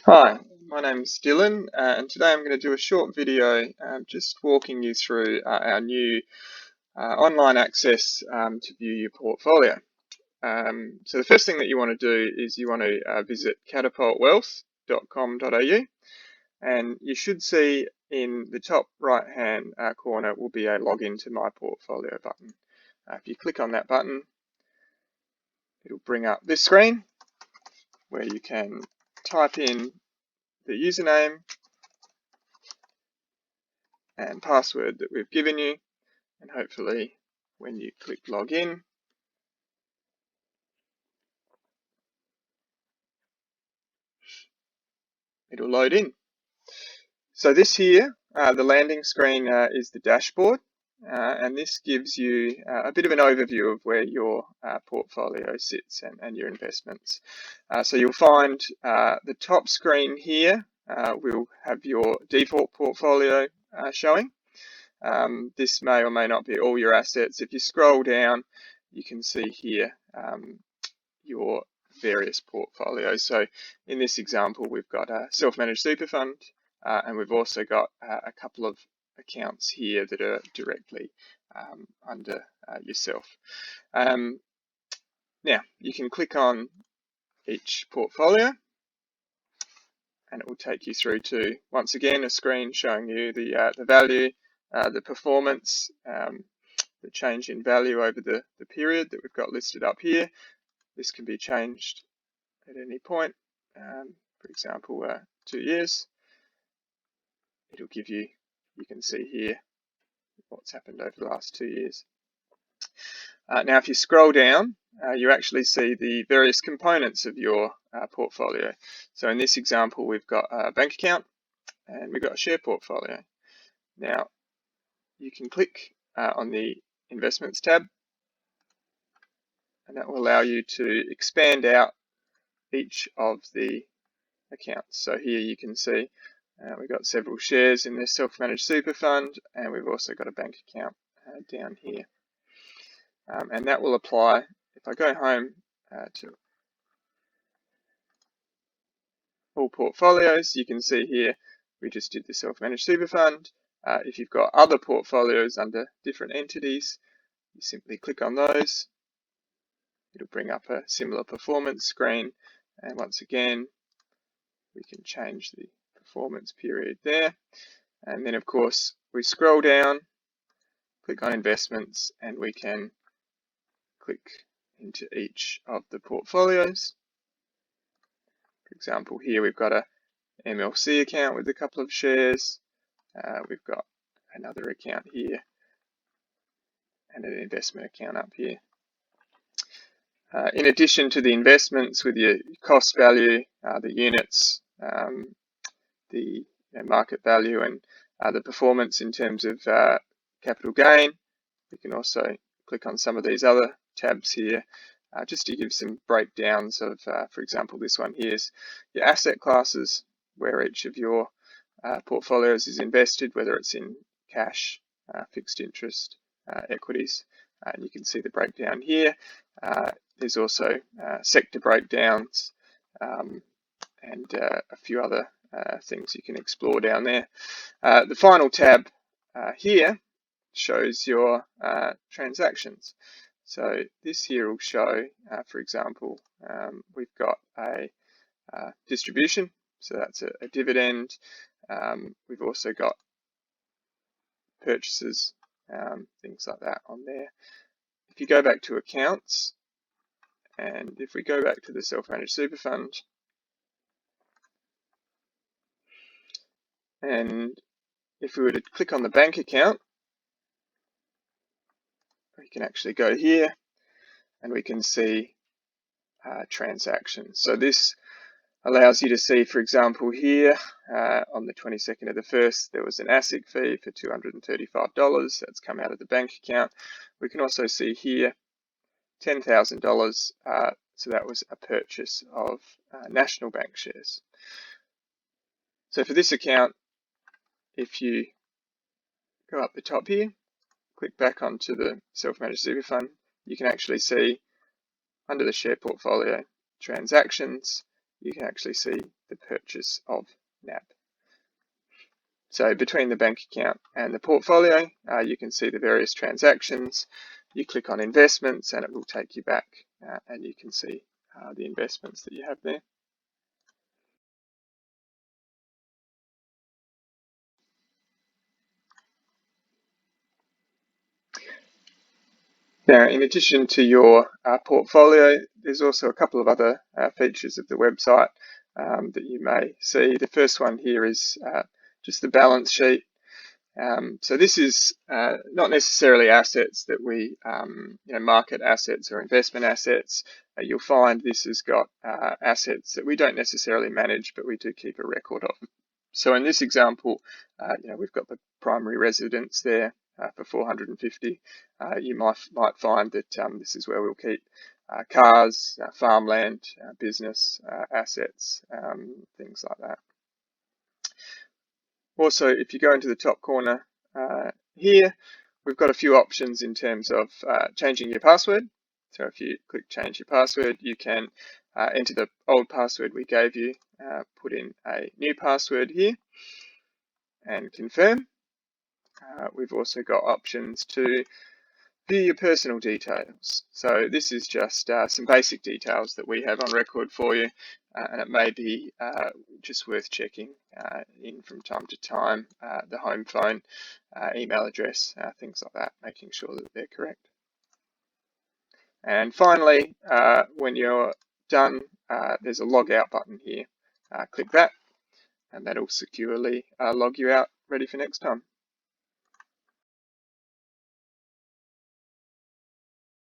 Hi, my name's Dylan, and today I'm going to do a short video just walking you through our new online access to view your portfolio. So the first thing that you want to do is you want to visit catapultwealth.com.au, and you should see in the top right hand corner will be a login to my portfolio button. If you click on that button, it'll bring up this screen where you can type in the username and password that we've given you, and hopefully when you click login, it'll load in. So this here, the landing screen is the dashboard, and this gives you a bit of an overview of where your portfolio sits and your investments. So you'll find the top screen here will have your default portfolio showing. This may or may not be all your assets. If you scroll down, you can see here your various portfolios. So in this example, we've got a self-managed super fund, and we've also got a couple of accounts here that are directly under yourself. Now, you can click on each portfolio, and it will take you through to, once again, a screen showing you the value, the performance, the change in value over the period that we've got listed up here. This can be changed at any point. For example, 2 years. It'll give you, you can see here what's happened over the last 2 years. Now, if you scroll down, you actually see the various components of your portfolio. So in this example, we've got a bank account and we've got a share portfolio. Now, you can click on the investments tab, and that will allow you to expand out each of the accounts. So here you can see we've got several shares in this self-managed super fund, and we've also got a bank account down here. And that will apply, if I go home to all portfolios, you can see here we just did the self-managed super fund. If you've got other portfolios under different entities, you simply click on those. It'll bring up a similar performance screen, and once again we can change the performance period there. And then of course we scroll down, click on investments, and we can click into each of the portfolios. For example, here we've got a MLC account with a couple of shares. We've got another account here and an investment account up here. In addition to the investments with your cost value, the units, the market value, and the performance in terms of capital gain, we can also click on some of these other tabs here just to give some breakdowns of, for example, this one here is your asset classes, where each of your portfolios is invested, whether it's in cash, fixed interest, equities, and you can see the breakdown here. There's also sector breakdowns and a few other things you can explore down there. The final tab here shows your transactions. So this here will show, for example, we've got a distribution, so that's a dividend. We've also got purchases, things like that on there. If you go back to accounts, and if we go back to the self-managed super fund, and if we were to click on the bank account, we can actually go here and we can see transactions. So this allows you to see, for example, here on the 22nd of the 1st, there was an ASIC fee for $235 that's come out of the bank account. We can also see here $10,000, so that was a purchase of National Bank shares. So for this account, if you go up the top here, click back onto the self-managed super fund, you can actually see under the share portfolio transactions, you can actually see the purchase of NAB. So between the bank account and the portfolio, you can see the various transactions. You click on investments and it will take you back and you can see the investments that you have there. Now, in addition to your portfolio, there's also a couple of other features of the website that you may see. The first one here is just the balance sheet. So this is not necessarily assets that we market assets or investment assets. You'll find this has got assets that we don't necessarily manage, but we do keep a record of. So in this example, we've got the primary residence there for 450. You might find that this is where we'll keep cars, farmland, business assets, things like that. Also, if you go into the top corner here, we've got a few options in terms of changing your password. So if you click change your password, you can enter the old password we gave you, put in a new password here and confirm. We've also got options to view your personal details. So this is just some basic details that we have on record for you, and it may be just worth checking in from time to time, the home phone, email address, things like that, making sure that they're correct. And finally, when you're done, there's a log out button here. Click that, and that'll securely log you out, ready for next time.